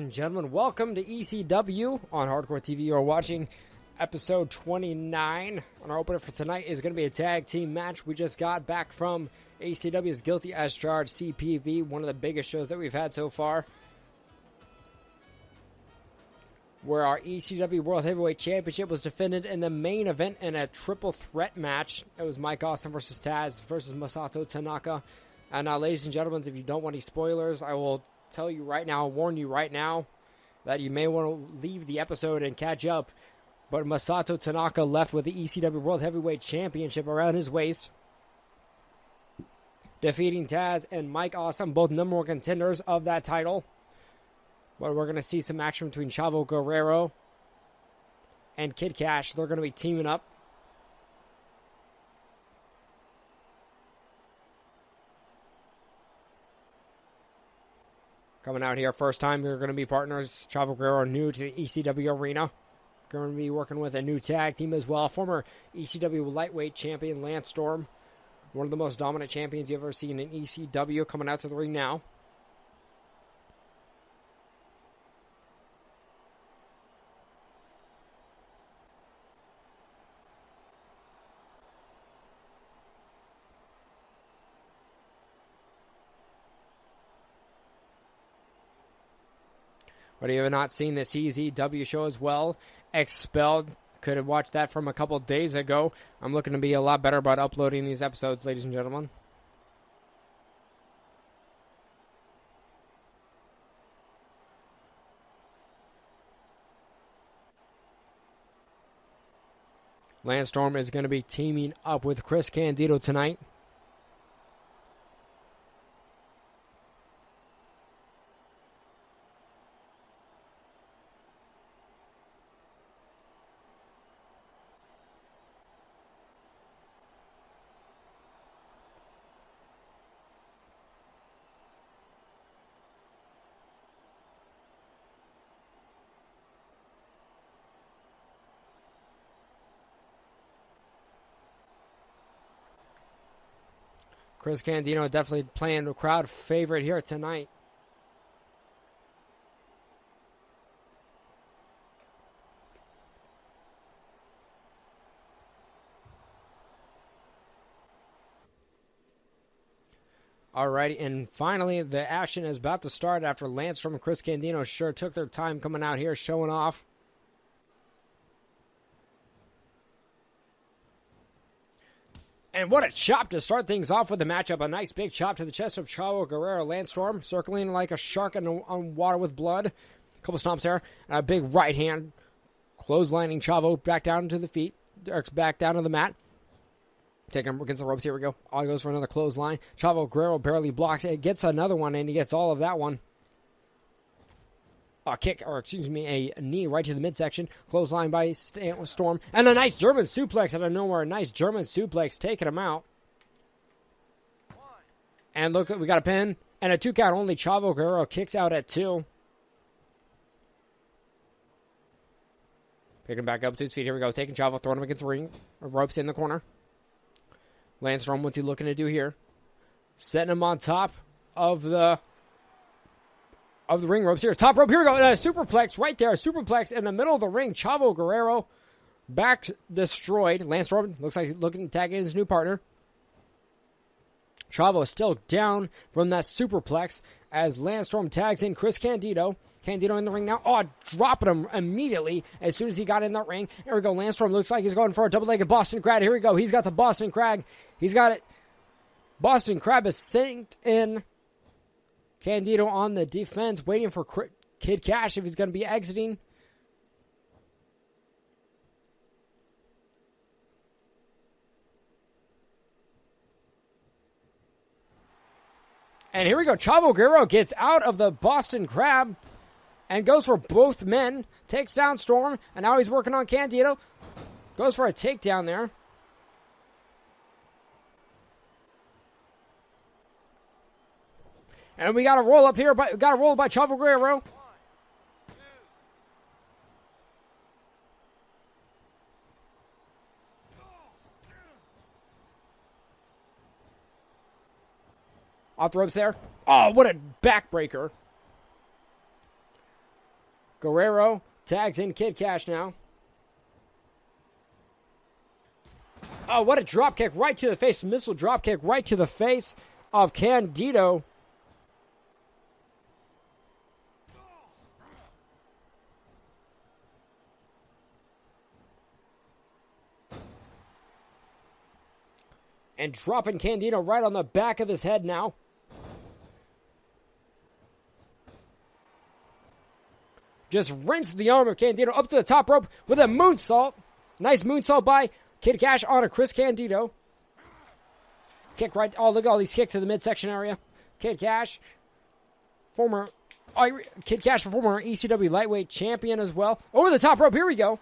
and gentlemen, welcome to ECW on Hardcore TV. You're watching episode 29. And our opener for tonight is going to be a tag team match. We just got back from ECW's Guilty as Charged CPV, one of the biggest shows that we've had so far, where our ECW World Heavyweight Championship was defended in the main event in a triple threat match. It was Mike Awesome versus Taz versus Masato Tanaka. And now, ladies and gentlemen, if you don't want any spoilers, I will tell you right now, warn you right now, that you may want to leave the episode and catch up. But Masato Tanaka left with the ECW World Heavyweight Championship around his waist, defeating Taz and Mike Awesome, both number one contenders of that title. But we're going to see some action between Chavo Guerrero and Kid Cash. They're going to be teaming up. Coming out here first time, we're going to be partners. Chavo Guerrero, new to the ECW arena. Going to be working with a new tag team as well. Former ECW lightweight champion Lance Storm. One of the most dominant champions you've ever seen in ECW, coming out to the ring now. But if you have not seen this ECW show as well, Expelled, could have watched that from a couple days ago. I'm looking to be a lot better about uploading these episodes, ladies and gentlemen. Lance Storm is going to be teaming up with Chris Candido tonight. Chris Candido definitely playing a crowd favorite here tonight. Alrighty, and finally the action is about to start after Lance Storm and Chris Candido sure took their time coming out here showing off. And what a chop to start things off with the matchup. A nice big chop to the chest of Chavo Guerrero. Lance Storm circling like a shark on water with blood. A couple stomps there. And a big right hand. Clotheslining Chavo back down to the feet. Back down to the mat. Taking him against the ropes. Here we go. On goes for another clothesline. Chavo Guerrero barely blocks it. Gets another one, and he gets all of that one. A knee right to the midsection. Clothesline by Storm. And a nice German suplex out of nowhere. A nice German suplex taking him out. And look, we got a pin. And a 2 count only. Chavo Guerrero kicks out at 2. Picking back up to his feet. Here we go. Taking Chavo, throwing him against the ring. Ropes in the corner. Lance Storm, what's he looking to do here? Setting him on top of the ring ropes here. Top rope. Here we go. A superplex right there. A superplex in the middle of the ring. Chavo Guerrero back destroyed. Lance Storm looks like he's looking to tag in his new partner. Chavo is still down from that superplex as Lance Storm tags in Chris Candido. Candido in the ring now. Oh, dropping him immediately as soon as he got in that ring. Here we go. Lance Storm looks like he's going for a double-legged Boston Crab. Here we go. He's got the Boston Crab. He's got it. Boston Crab is synced in. Candido on the defense, waiting for Kid Cash if he's going to be exiting. And here we go. Chavo Guerrero gets out of the Boston Crab and goes for both men. Takes down Storm, and now he's working on Candido. Goes for a takedown there. And we got a roll up here, by Chavo Guerrero. Off the ropes there. Oh, what a backbreaker. Guerrero tags in Kid Cash now. Oh, what a drop kick right to the face. Missile drop kick right to the face of Candido. And dropping Candido right on the back of his head now. Just rinsed the arm of Candido up to the top rope with a moonsault. Nice moonsault by Kid Cash on a Chris Candido. Kick right. Oh, look at all these kicks to the midsection area. Kid Cash, former ECW lightweight champion as well. Over the top rope. Here we go.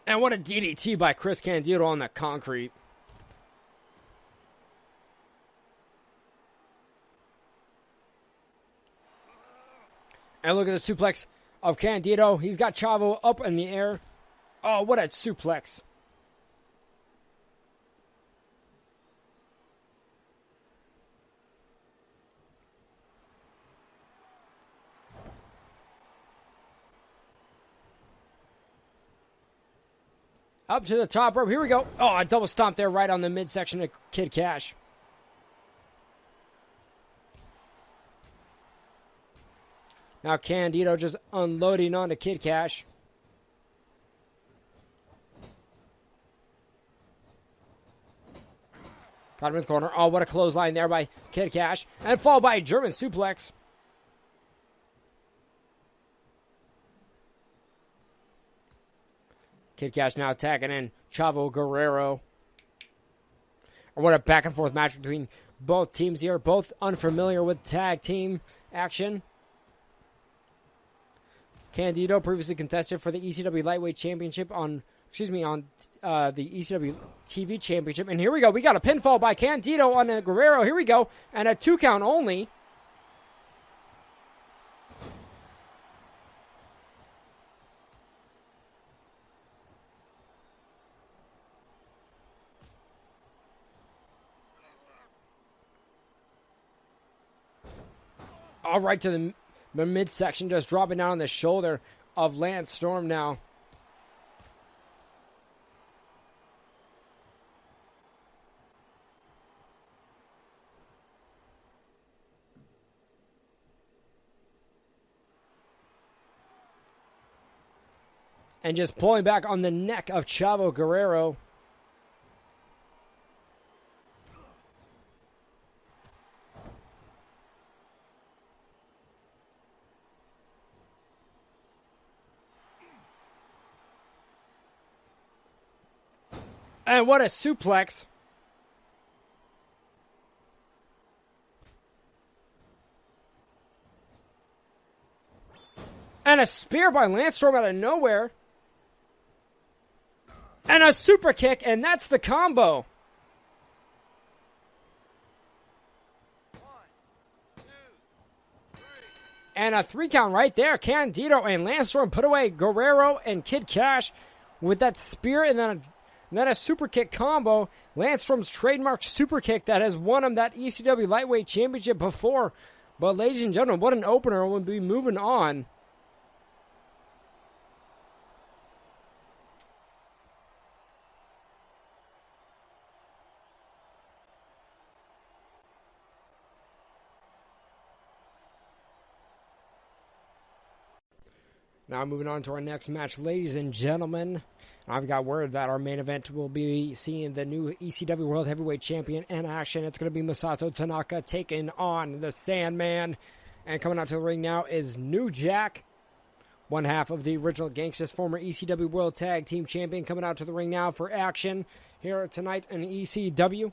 And what a DDT by Chris Candido on the concrete. And look at the suplex of Candido. He's got Chavo up in the air. Oh, what a suplex. Up to the top rope. Here we go. Oh, a double stomp there right on the midsection of Kid Cash. Now Candido just unloading onto Kid Cash. Got him in the corner. Oh, what a clothesline there by Kid Cash. And followed by a German suplex. Kid Cash now attacking in Chavo Guerrero. And what a back and forth match between both teams here. Both unfamiliar with tag team action. Candido previously contested for the ECW Lightweight Championship on the ECW TV Championship. And here we go. We got a pinfall by Candido on Guerrero. Here we go. And a 2 count only. All right to the midsection, just dropping down on the shoulder of Lance Storm now. And just pulling back on the neck of Chavo Guerrero. And what a suplex. And a spear by Lance Storm out of nowhere. And a super kick, and that's the combo. 1, 2, 3. And a 3 count right there. Candido and Lance Storm put away Guerrero and Kid Cash with that spear and then a super kick combo. Lance Storm's trademark super kick that has won him that ECW Lightweight Championship before. But ladies and gentlemen, what an opener. We'll be moving on. Now moving on to our next match, ladies and gentlemen. I've got word that our main event will be seeing the new ECW World Heavyweight Champion in action. It's going to be Masato Tanaka taking on the Sandman. And coming out to the ring now is New Jack, one half of the original Gangsters, former ECW World Tag Team Champion, coming out to the ring now for action here tonight in ECW.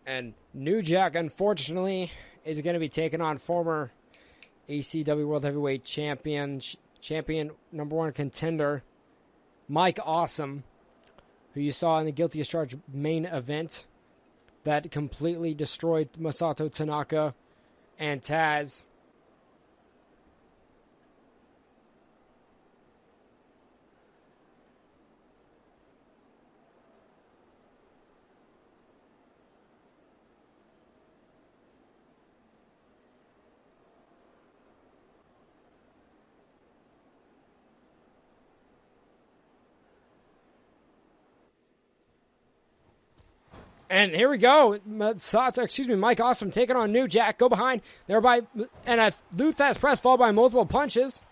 And New Jack, unfortunately, is going to be taking on former ECW World Heavyweight Champion #1 contender, Mike Awesome, who you saw in the Guilty as Charged main event that completely destroyed Masato Tanaka and Taz. And here we go. Mike Awesome taking on New Jack. Go behind. Thereby, and a Luthez press followed by multiple punches.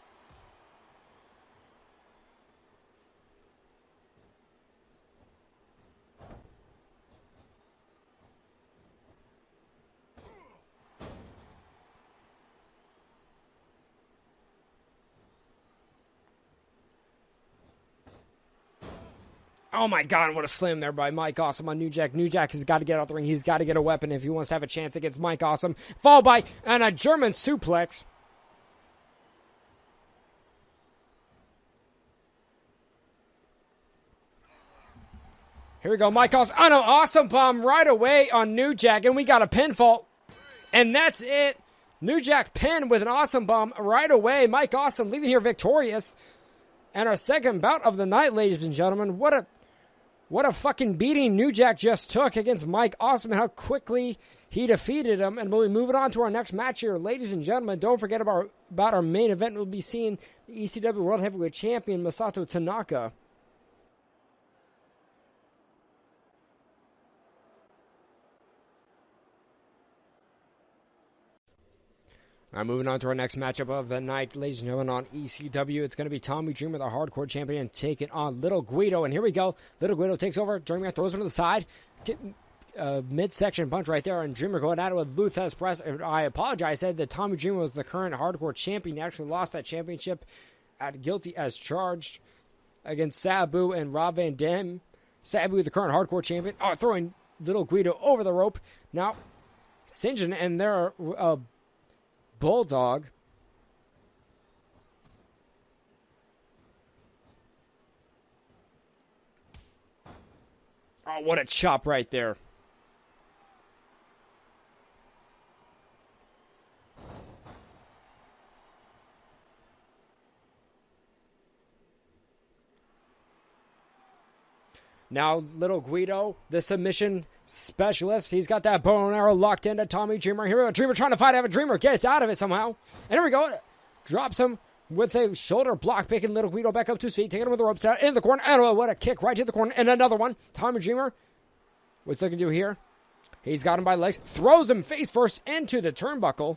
Oh my God, what a slam there by Mike Awesome on New Jack. New Jack has got to get out the ring. He's got to get a weapon if he wants to have a chance against Mike Awesome. Followed by a German suplex. Here we go, Mike Awesome. Oh no, Awesome bomb right away on New Jack, and we got a pinfall. And that's it. New Jack pinned with an Awesome bomb right away. Mike Awesome leaving here victorious. And our second bout of the night, ladies and gentlemen. What a fucking beating New Jack just took against Mike Awesome and how quickly he defeated him. And we'll be moving on to our next match here. Ladies and gentlemen, don't forget about our main event. We'll be seeing the ECW World Heavyweight Champion Masato Tanaka. Moving on to our next matchup of the night, ladies and gentlemen, on ECW. It's going to be Tommy Dreamer, the Hardcore Champion, taking on Little Guido. And here we go. Little Guido takes over. Dreamer throws him to the side. Midsection punch right there. And Dreamer going at it with Luthez press. I apologize. I said that Tommy Dreamer was the current Hardcore Champion. He actually lost that championship at Guilty as Charged against Sabu and Rob Van Dam. Sabu, the current Hardcore Champion. Oh, throwing Little Guido over the rope. Now, Sinjin and their Bulldog. Oh, what a chop right there. Now, Little Guido, the submission specialist. He's got that bow and arrow locked into Tommy Dreamer. Here we go. Dreamer trying to fight out of Dreamer. Gets out of it somehow. And here we go. Drops him with a shoulder block, picking Little Guido back up to his feet, taking him with the ropes down in the corner. And what a kick right to the corner. And another one. Tommy Dreamer. What's he going to do here? He's got him by the legs. Throws him face first into the turnbuckle.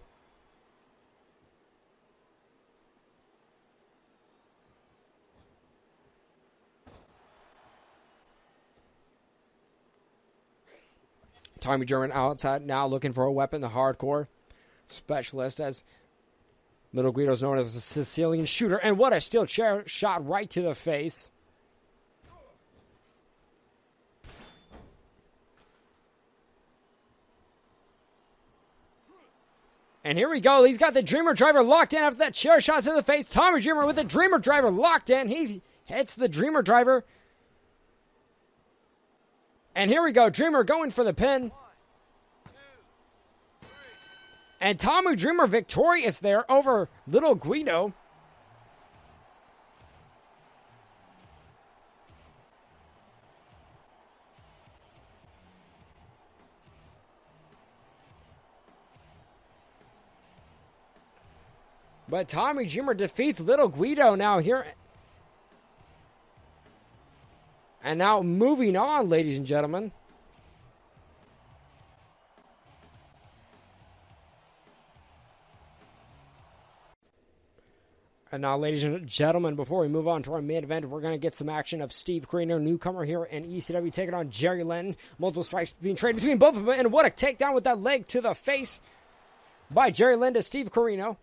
Tommy Dreamer outside now looking for a weapon, the Hardcore Specialist, as Little Guido's known as a Sicilian shooter. And what a steel chair shot right to the face. And here we go. He's got the Dreamer Driver locked in after that chair shot to the face. Tommy Dreamer with the Dreamer Driver locked in. He hits the Dreamer Driver. And here we go. Dreamer going for the pin. 1, 2, 3. And Tommy Dreamer victorious there over Little Guido. But Tommy Dreamer defeats Little Guido now here. And now moving on, ladies and gentlemen. And now, ladies and gentlemen, before we move on to our main event, we're going to get some action of Steve Corino, newcomer here in ECW, taking on Jerry Lynn. Multiple strikes being traded between both of them. And what a takedown with that leg to the face by Jerry Lynn to Steve Corino.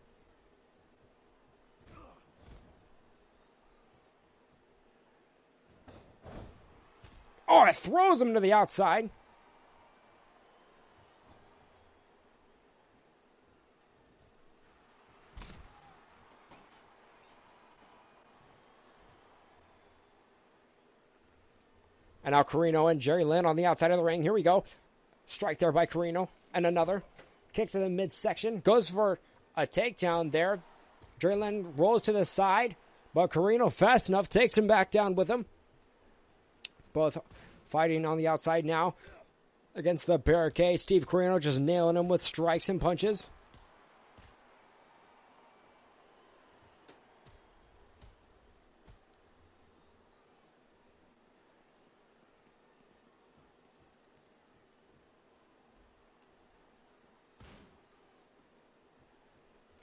Oh, it throws him to the outside. And now Carino and Jerry Lynn on the outside of the ring. Here we go. Strike there by Carino. And another. Kick to the midsection. Goes for a takedown there. Jerry Lynn rolls to the side. But Carino, fast enough, takes him back down with him. Both fighting on the outside now against the barricade. Steve Carino just nailing him with strikes and punches.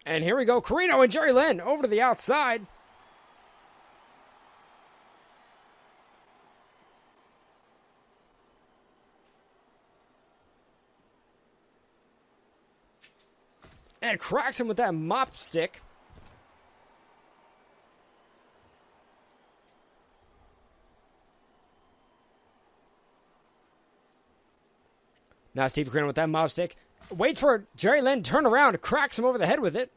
And here we go. Carino and Jerry Lynn over to the outside. And cracks him with that mop stick. Now Steve Carino with that mop stick. Waits for Jerry Lynn to turn around, cracks him over the head with it.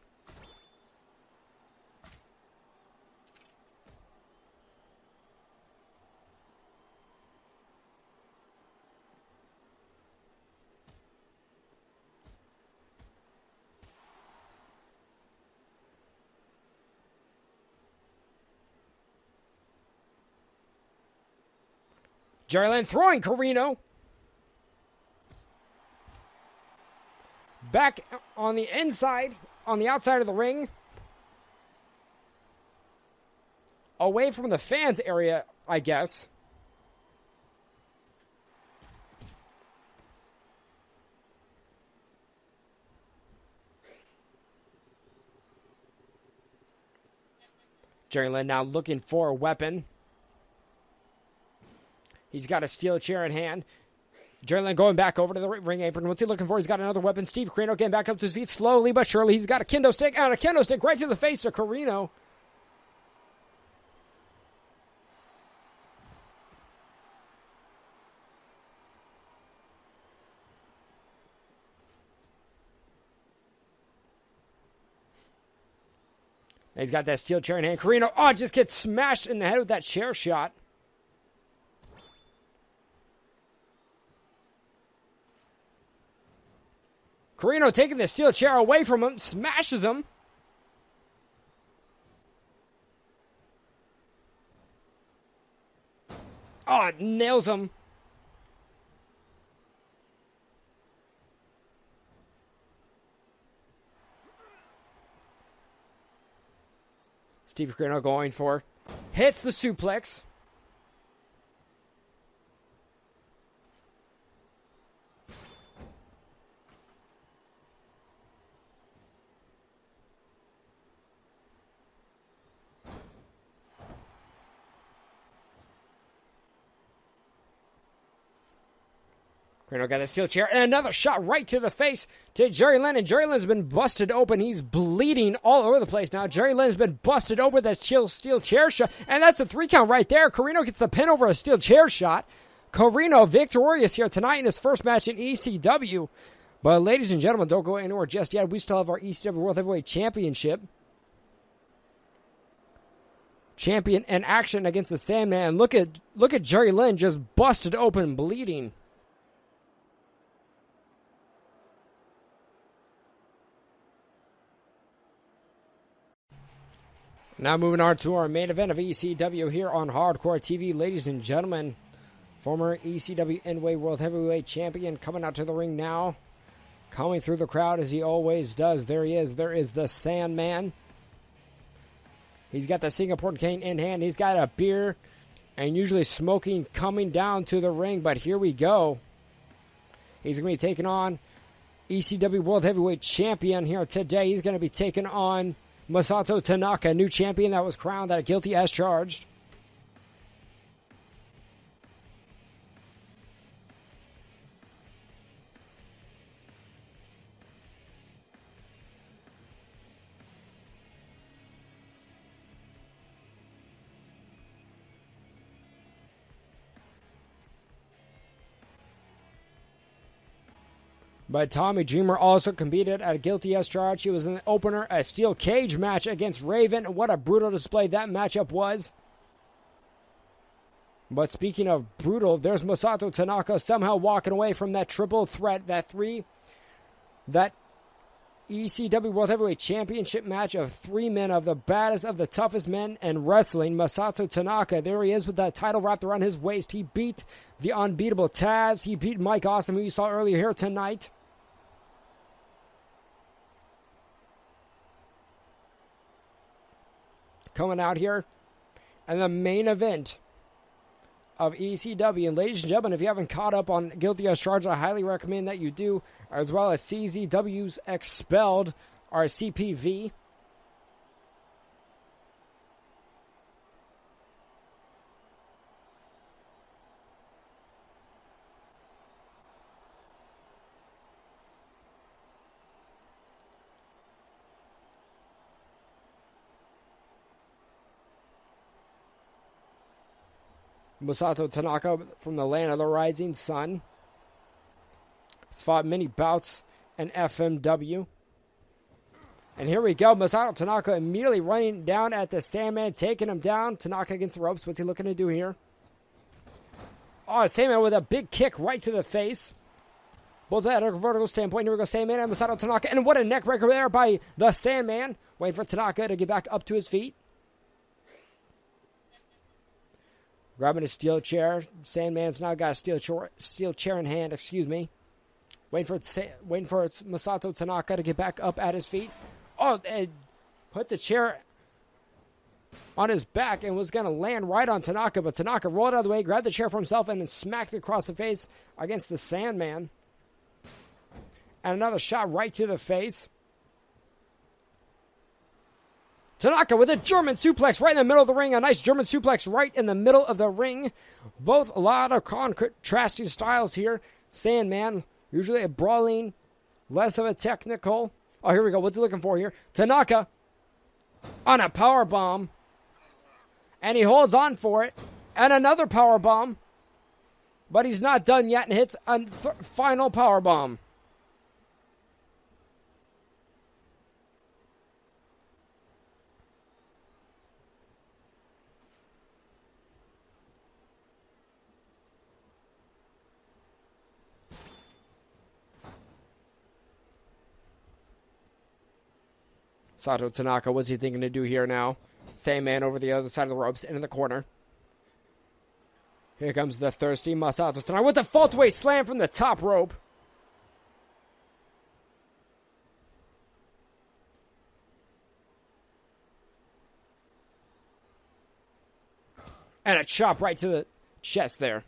Jerry Lynn throwing Carino. Back on the inside, on the outside of the ring. Away from the fans area, I guess. Jerry Lynn now looking for a weapon. He's got a steel chair in hand. Jerry Lynn going back over to the ring apron. What's he looking for? He's got another weapon. Steve Carino getting back up to his feet slowly but surely. He's got a kendo stick and a kendo stick right to the face of Carino. And he's got that steel chair in hand. Carino, just gets smashed in the head with that chair shot. Carino taking the steel chair away from him, smashes him. Nails him. Steve Carino going for. Hits the suplex. Carino got a steel chair and another shot right to the face to Jerry Lynn. And Jerry Lynn's been busted open. He's bleeding all over the place now. Jerry Lynn's been busted open with that steel chair shot. And that's a 3 count right there. Carino gets the pin over a steel chair shot. Carino victorious here tonight in his first match in ECW. But ladies and gentlemen, don't go anywhere just yet. We still have our ECW World Heavyweight Championship. Champion in action against the Sandman. Look at Jerry Lynn just busted open, bleeding. Now moving on to our main event of ECW here on Hardcore TV. Ladies and gentlemen, former ECW NWA World Heavyweight Champion coming out to the ring now. Coming through the crowd as he always does. There he is. There is the Sandman. He's got the Singapore cane in hand. He's got a beer and usually smoking coming down to the ring. But here we go. He's going to be taking on ECW World Heavyweight Champion here today. He's going to be taking on Masato Tanaka, new champion that was crowned at guilty as charged. But Tommy Dreamer also competed at a guilty as charged. He was in the opener, a steel cage match against Raven. What a brutal display that matchup was. But speaking of brutal, there's Masato Tanaka somehow walking away from that triple threat, that ECW World Heavyweight Championship match of 3 men of the baddest of the toughest men in wrestling. Masato Tanaka, there he is with that title wrapped around his waist. He beat the unbeatable Taz. He beat Mike Awesome, who you saw earlier here tonight. Coming out here, and the main event of ECW. And ladies and gentlemen, if you haven't caught up on Guilty as Charged, I highly recommend that you do, as well as CZW's Expelled, or CPV. Masato Tanaka from the land of the rising sun. He's fought many bouts in FMW. And here we go. Masato Tanaka immediately running down at the Sandman, taking him down. Tanaka against the ropes. What's he looking to do here? Oh, Sandman with a big kick right to the face. Both at a vertical standpoint. Here we go, Sandman and Masato Tanaka. And what a neck breaker there by the Sandman. Waiting for Tanaka to get back up to his feet. Grabbing a steel chair. Sandman's now got a steel chair in hand, Waiting for Masato Tanaka to get back up at his feet. Oh, and put the chair on his back and was going to land right on Tanaka, but Tanaka rolled out of the way, grabbed the chair for himself, and then smacked it across the face against the Sandman. And another shot right to the face. Tanaka with a German suplex right in the middle of the ring. A nice German suplex right in the middle of the ring. Both a lot of contrasting styles here. Sandman, usually a brawling, less of a technical. Oh, here we go. What's he looking for here? Tanaka on a power bomb. And he holds on for it. And another power bomb. But he's not done yet and hits a final power bomb. Masato Tanaka, what's he thinking to do here now? Sandman over the other side of the ropes, into the corner. Here comes the thirsty Masato Tanaka with the faultaway slam from the top rope. And a chop right to the chest there.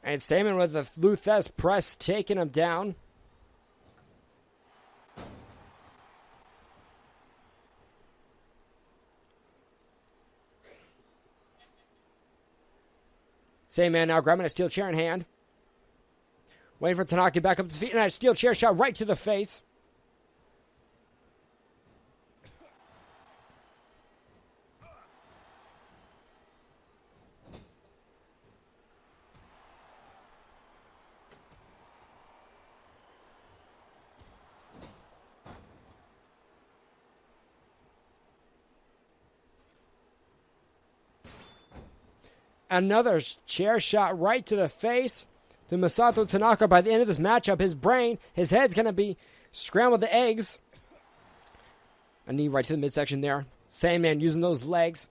And Sandman with the Luthez press taking him down. Sandman now grabbing a steel chair in hand. Waiting for Tanaka back up to his feet. And a steel chair shot right to the face. Another chair shot right to the face to Masato Tanaka. By the end of this matchup, his head's going to be scrambled the eggs. A knee right to the midsection there. Sandman using those legs.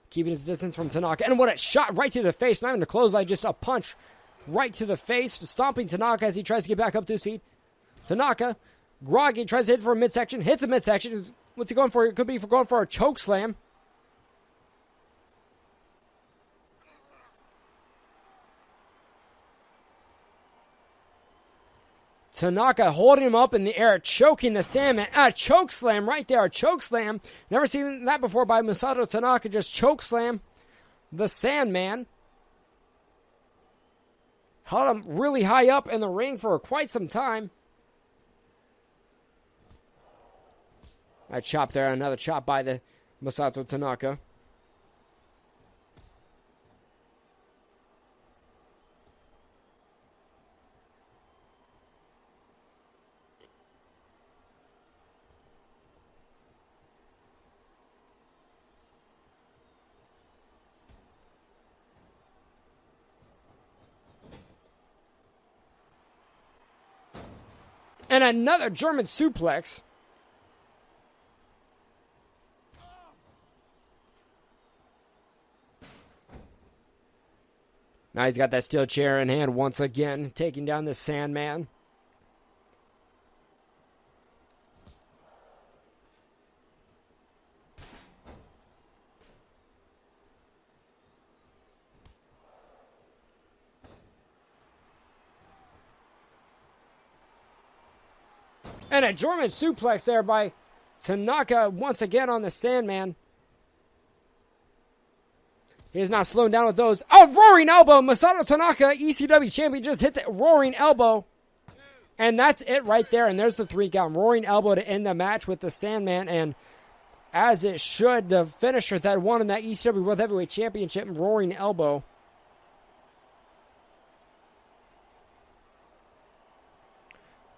Keeping his distance from Tanaka. And what a shot right to the face. Not even a clothesline, just a punch right to the face. Stomping Tanaka as he tries to get back up to his feet. Tanaka, groggy, tries to hit for a midsection. Hits the midsection. What's he going for? It could be going for a choke slam. Tanaka holding him up in the air, choking the Sandman. A choke slam right there, a choke slam. Never seen that before by Masato Tanaka, just choke slam the Sandman. Held him really high up in the ring for quite some time. A chop there, another chop by the Masato Tanaka. And another German suplex. Now he's got that steel chair in hand once again, taking down the Sandman. And a German suplex there by Tanaka once again on the Sandman. He is not slowing down with those. Oh, roaring elbow. Masato Tanaka, ECW champion, just hit the roaring elbow. And that's it right there. And there's the 3 count. Roaring elbow to end the match with the Sandman. And as it should, the finisher that won in that ECW World Heavyweight Championship, roaring elbow.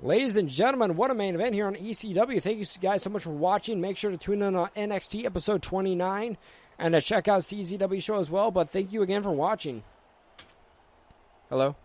Ladies and gentlemen, what a main event here on ECW. Thank you guys so much for watching. Make sure to tune in on NXT episode 29 and to check out CZW show as well. But thank you again for watching. Hello?